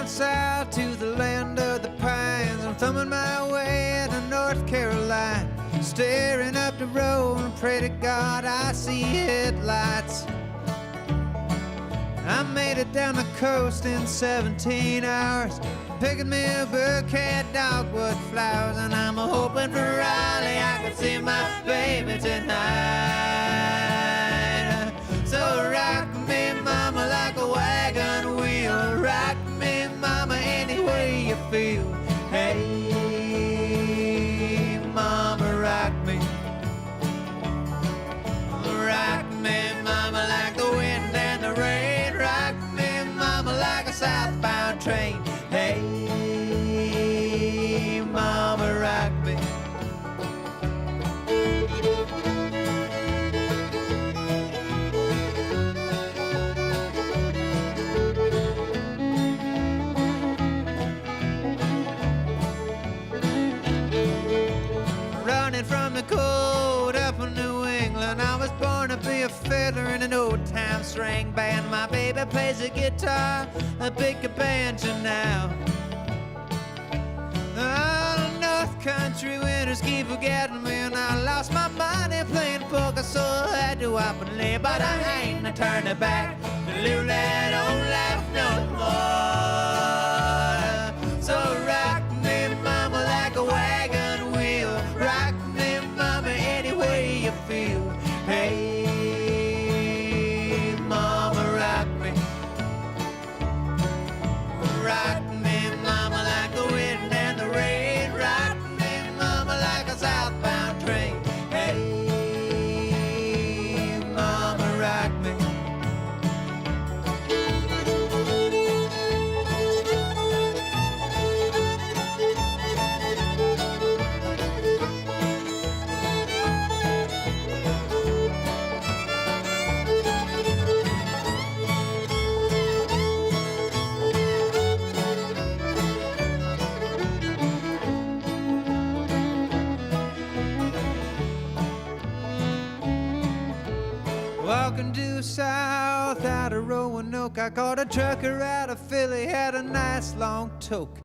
down south to the land of the pines. I'm thumbing my way to North Carolina, staring up the road and pray to God I see headlights. I made it down the coast in 17 hours, picking me a bouquet of dogwood flowers, and I'm hoping for Raleigh I can see my baby tonight. So rock me, mama, like a wagon wheel. Rock me, mama, any way you feel. Hey, mama, rock me. Rock me, mama, like the wind and the rain. Rock me, mama, like a southbound train. Hey, mama, rock me. Running from the cold up in New England, I was born to be a fiddler in an old-time string band. My baby plays the guitar, I pick a banjo now. Oh, the North Country winters keep forgetting me, and I lost my money playing poker, so I had to up and leave. But I ain't no turning back to live that old life no more. So rock me, mama, like a wagon wheel. Rock me, mama, any way you feel. Hey, mama, rock me. Rock me, mama, like the wind and the rain. Rock me, mama, like a southbound train. Hey, mama, rock me. Walking due south out of Roanoke, I caught a trucker out of Philly, had a nice long toke.